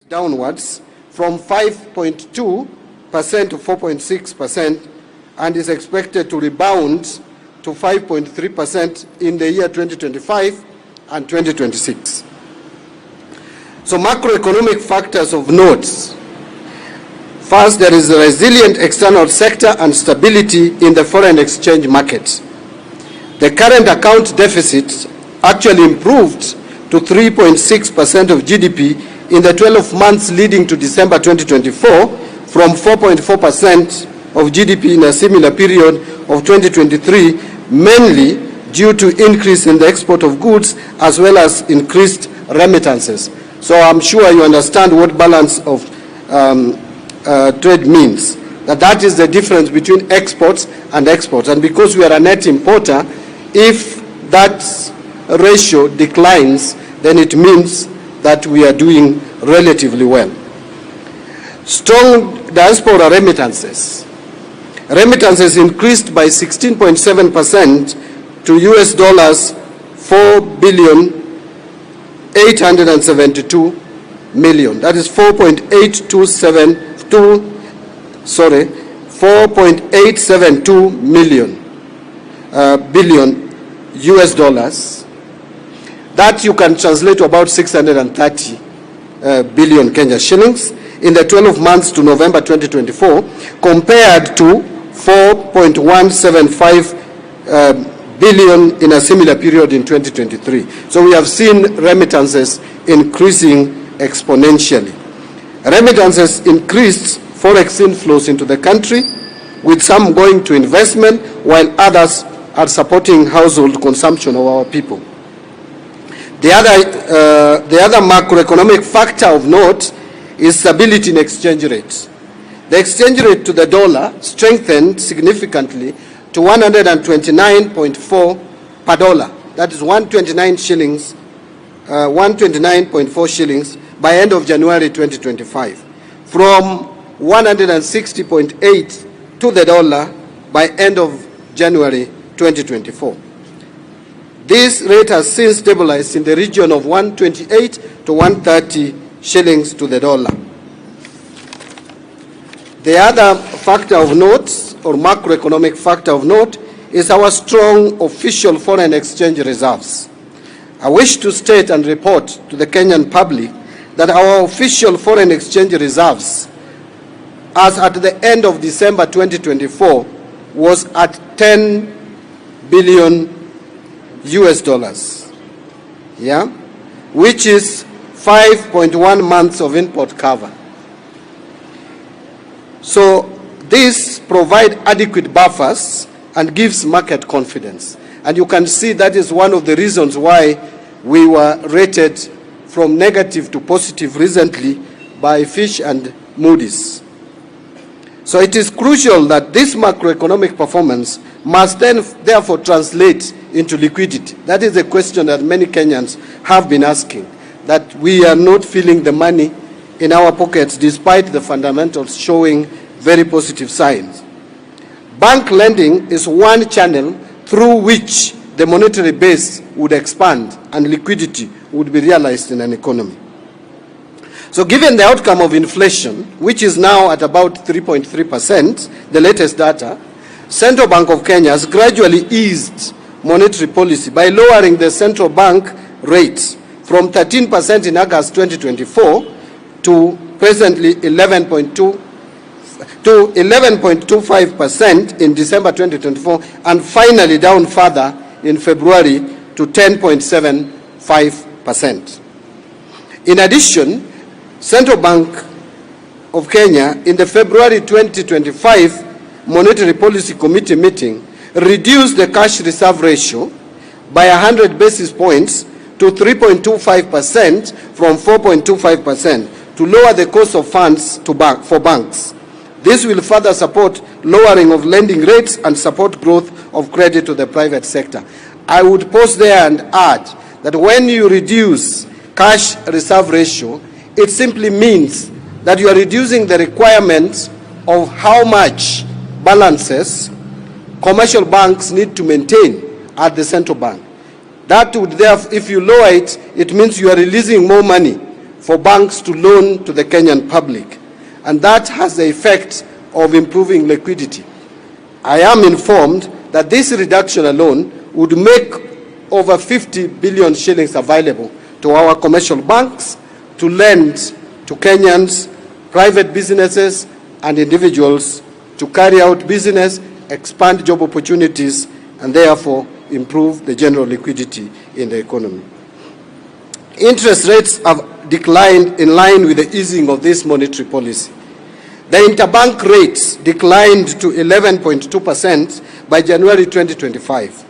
downwards from 5.2% to 4.6% and is expected to rebound to 5.3% in the year 2025 and 2026. So macroeconomic factors of note. First, there is a resilient external sector and stability in the foreign exchange market. The current account deficit actually improved to 3.6% of GDP in the 12 months leading to December 2024 from 4.4% of GDP in a similar period of 2023, mainly due to increase in the export of goods as well as increased remittances. So I'm sure you understand what balance of trade means. That is the difference between exports and exports. And because we are a net importer, if that ratio declines, then it means that we are doing relatively well. Strong diaspora remittances. Remittances increased by 16.7% to US dollars 4,872 million. That is 4.872 billion US dollars. That you can translate to about 630 billion Kenya shillings in the 12 months to November 2024, compared to 4.175 billion in a similar period in 2023. So we have seen remittances increasing exponentially. Remittances increased forex inflows into the country, with some going to investment, while others are supporting household consumption of our people. The other macroeconomic factor of note is stability in exchange rates. The exchange rate to the dollar strengthened significantly to 129.4 per dollar. That is 129.4 shillings by end of January 2025, from 160.8 to the dollar by end of January 2024. This rate has since stabilized in the region of 128 to 130 shillings to the dollar. The other factor of note, or macroeconomic factor of note, is our strong official foreign exchange reserves. I wish to state and report to the Kenyan public that our official foreign exchange reserves, as at the end of December 2024, was at 10 billion US dollars, which is 5.1 months of import cover. So this provides adequate buffers and gives market confidence. And you can see that is one of the reasons why we were rated from negative to positive recently by Fitch and Moody's. So it is crucial that this macroeconomic performance must then therefore translate into liquidity. That is a question that many Kenyans have been asking, that we are not feeling the money in our pockets despite the fundamentals showing very positive signs. Bank lending is one channel through which the monetary base would expand and liquidity would be realized in an economy. So given the outcome of inflation, which is now at about 3.3%, the latest data, Central Bank of Kenya has gradually eased monetary policy by lowering the central bank rate from 13% in August 2024 to presently 11.25% in December 2024, and finally down further in February to 10.75%. In addition, Central Bank of Kenya in the February 2025 Monetary Policy Committee meeting reduced the cash reserve ratio by 100 basis points to 3.25% from 4.25% to lower the cost of funds for banks. This will further support lowering of lending rates and support growth of credit to the private sector. I would pause there and add that when you reduce cash reserve ratio, it simply means that you are reducing the requirements of how much balances commercial banks need to maintain at the central bank. That would therefore, if you lower it, it means you are releasing more money for banks to loan to the Kenyan public, and that has the effect of improving liquidity. I am informed that this reduction alone would make over 50 billion shillings available to our commercial banks to lend to Kenyans, private businesses, and individuals to carry out business, expand job opportunities, and therefore improve the general liquidity in the economy. Interest rates have declined in line with the easing of this monetary policy. The interbank rates declined to 11.2% by January 2025.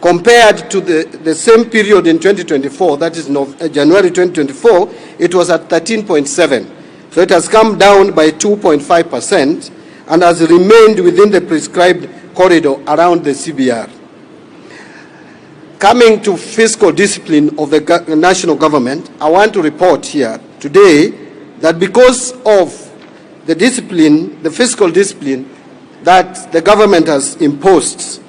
Compared to the same period in 2024, that is January 2024, it was at 13.7%. So it has come down by 2.5% and has remained within the prescribed corridor around the CBR. Coming to fiscal discipline of the national government, I want to report here today that because of the discipline, the fiscal discipline that the government has imposed,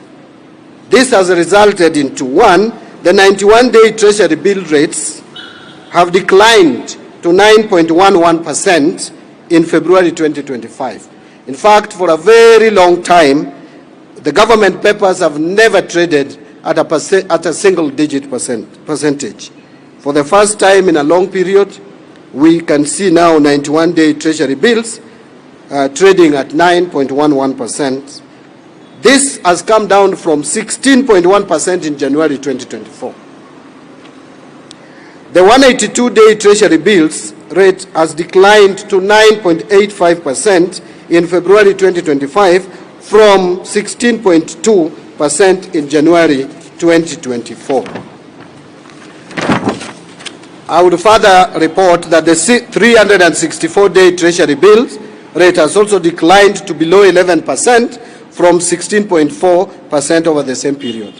this has resulted into, one, the 91-day Treasury bill rates have declined to 9.11% in February 2025. In fact, for a very long time, the government papers have never traded at a single-digit percentage. For the first time in a long period, we can see now 91-day Treasury bills trading at 9.11%. This has come down from 16.1% in January 2024. The 182-day Treasury bills rate has declined to 9.85% in February 2025 from 16.2% in January 2024. I would further report that the 364-day Treasury bills rate has also declined to below 11% from 16.4% over the same period.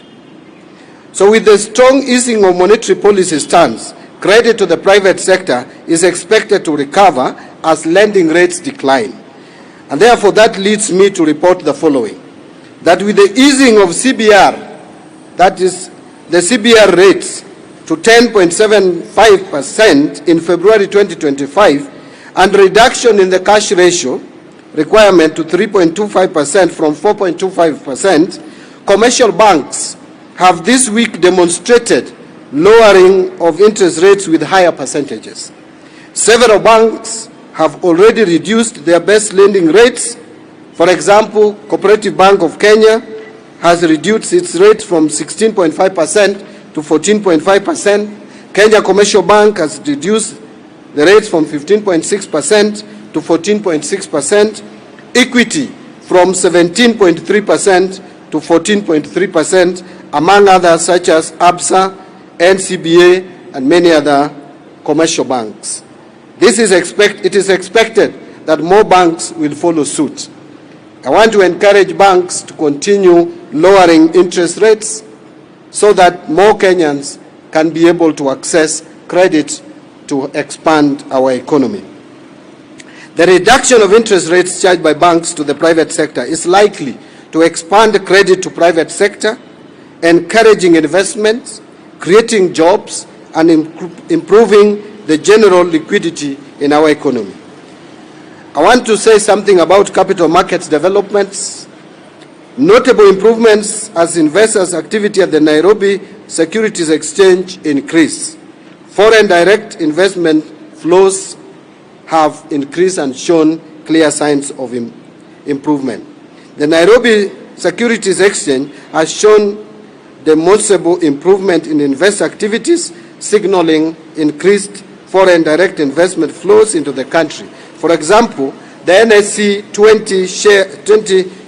So with the strong easing of monetary policy stance, credit to the private sector is expected to recover as lending rates decline. And therefore that leads me to report the following: that with the easing of CBR, that is the CBR rates, to 10.75% in February 2025, and reduction in the cash ratio requirement to 3.25% from 4.25%, commercial banks have this week demonstrated lowering of interest rates with higher percentages. Several banks have already reduced their best lending rates. For example, Cooperative Bank of Kenya has reduced its rate from 16.5% to 14.5%. Kenya Commercial Bank has reduced the rates from 15.6% to 14.6%. Equity from 17.3% to 14.3%, among others such as ABSA, NCBA, and many other commercial banks. It is expected that more banks will follow suit. I want to encourage banks to continue lowering interest rates so that more Kenyans can be able to access credit to expand our economy. The reduction of interest rates charged by banks to the private sector is likely to expand credit to private sector, encouraging investments, creating jobs, and improving the general liquidity in our economy. I want to say something about capital markets developments. Notable improvements as investors' activity at the Nairobi Securities Exchange increased. Foreign direct investment flows have increased and shown clear signs of improvement. The Nairobi Securities Exchange has shown demonstrable improvement in investor activities, signaling increased foreign direct investment flows into the country. For example, the NSE 20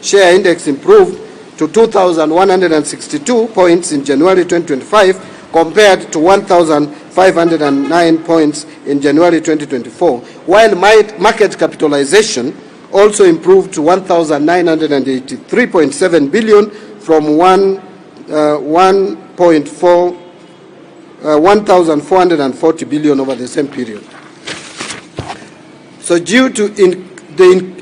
share index improved to 2,162 points in January 2025 compared to 1,509 points in January 2024, while market capitalization also improved to 1,983.7 billion from 1,440 billion over the same period. So due to the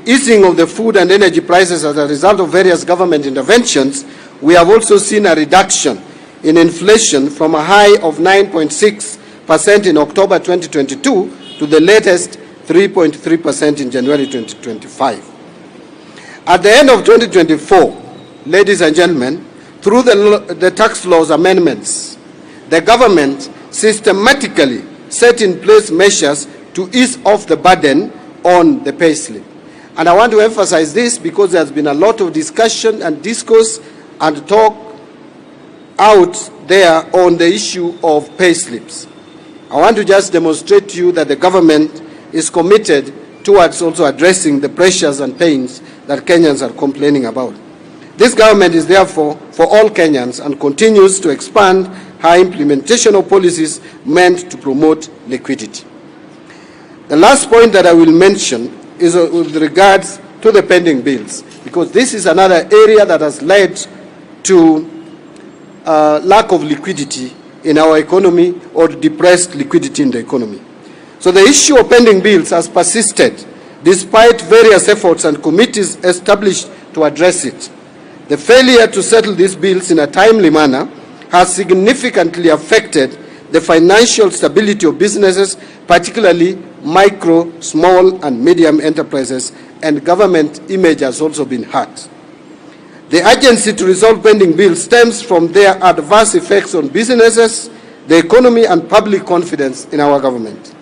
easing of the food and energy prices as a result of various government interventions, we have also seen a reduction in inflation from a high of 9.6% in October 2022 to the latest 3.3% in January 2025. At the end of 2024, ladies and gentlemen, through the tax laws amendments, the government systematically set in place measures to ease off the burden on the payslip. And I want to emphasize this because there's been a lot of discussion and discourse and talk out there on the issue of payslips. I want to just demonstrate to you that the government is committed towards also addressing the pressures and pains that Kenyans are complaining about. This government is therefore for all Kenyans and continues to expand her implementation of policies meant to promote liquidity. The last point that I will mention is with regards to the pending bills, because this is another area that has led to lack of liquidity in our economy or depressed liquidity in the economy. So the issue of pending bills has persisted despite various efforts and committees established to address it. The failure to settle these bills in a timely manner has significantly affected the financial stability of businesses, particularly micro, small and medium enterprises, and government image has also been hurt. The urgency to resolve pending bills stems from their adverse effects on businesses, the economy and public confidence in our government.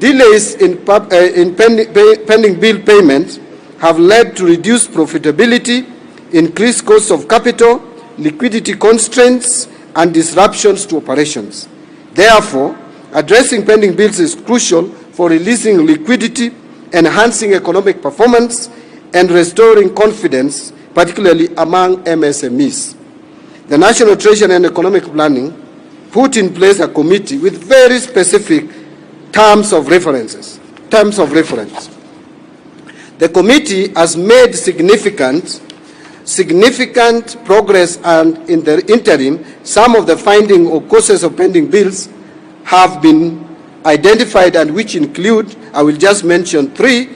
Delays in pending bill payments have led to reduced profitability, increased costs of capital, liquidity constraints, and disruptions to operations. Therefore, addressing pending bills is crucial for releasing liquidity, enhancing economic performance, and restoring confidence, particularly among MSMEs. The National Treasury and Economic Planning put in place a committee with very specific terms of reference. The committee has made significant progress, and in the interim, some of the findings or causes of pending bills have been identified, and which include, I will just mention three.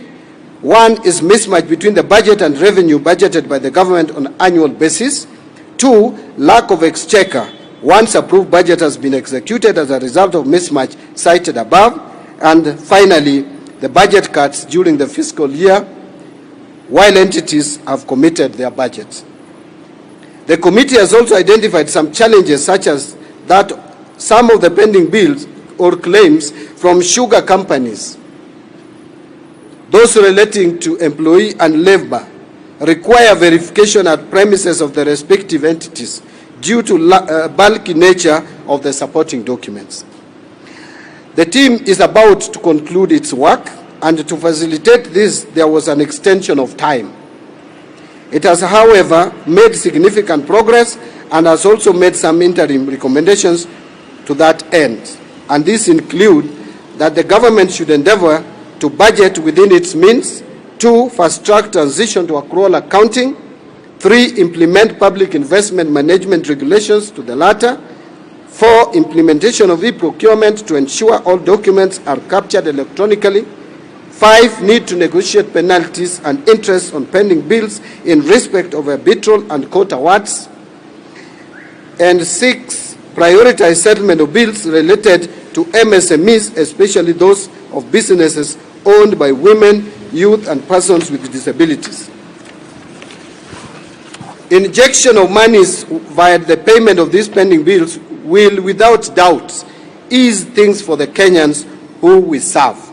One is mismatch between the budget and revenue budgeted by the government on an annual basis. Two, lack of exchequer once approved budget has been executed as a result of mismatch cited above. And finally, the budget cuts during the fiscal year while entities have committed their budgets. The committee has also identified some challenges, such as that some of the pending bills or claims from sugar companies, those relating to employee and labor, require verification at premises of the respective entities due to bulky nature of the supporting documents. The team is about to conclude its work, and to facilitate this, there was an extension of time. It has, however, made significant progress and has also made some interim recommendations to that end. And these include that the government should endeavor to budget within its means. 2, fast-track transition to accrual accounting. 3, implement public investment management regulations to the latter. 4, implementation of e-procurement to ensure all documents are captured electronically. 5, need to negotiate penalties and interest on pending bills in respect of arbitral and court awards. And 6, prioritize settlement of bills related to MSMEs, especially those of businesses owned by women, youth, and persons with disabilities. Injection of monies via the payment of these pending bills will, without doubt, ease things for the Kenyans who we serve.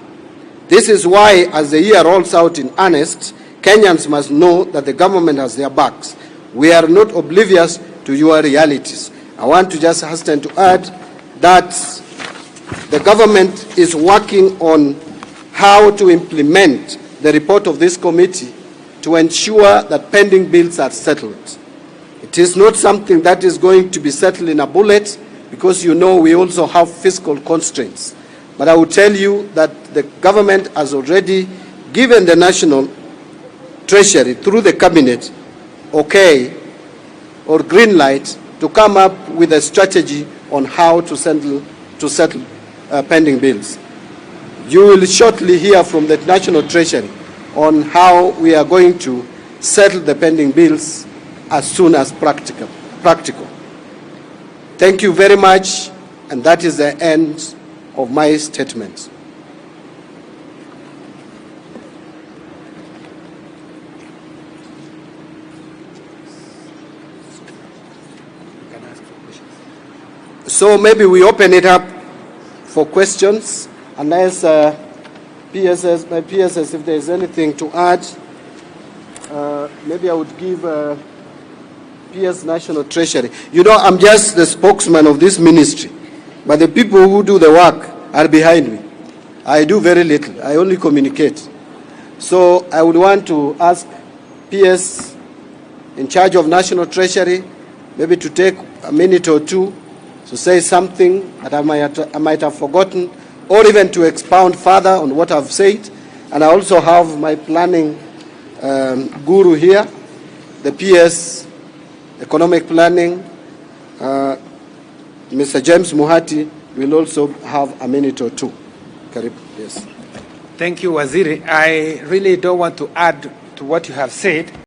This is why, as the year rolls out in earnest, Kenyans must know that the government has their backs. We are not oblivious to your realities. I want to just hasten to add that the government is working on how to implement the report of this committee to ensure that pending bills are settled. It is not something that is going to be settled in a bullet, because you know we also have fiscal constraints. But I will tell you that the government has already given the National Treasury through the cabinet okay or green light to come up with a strategy on how to settle pending bills. You will shortly hear from the National Treasury on how we are going to settle the pending bills as soon as practical. Thank you very much, and that is the end of my statement. So maybe we open it up for questions, unless my PSS, if there's anything to add. Maybe I would give PS National Treasury. You know, I'm just the spokesman of this ministry, but the people who do the work are behind me. I do very little. I only communicate. So I would want to ask PS in charge of National Treasury maybe to take a minute or two to say something that I might have forgotten, or even to expound further on what I've said. And I also have my planning guru here, the PS Economic Planning, Mr. James Muhati will also have a minute or two. Yes. Thank you, Waziri. I really don't want to add to what you have said.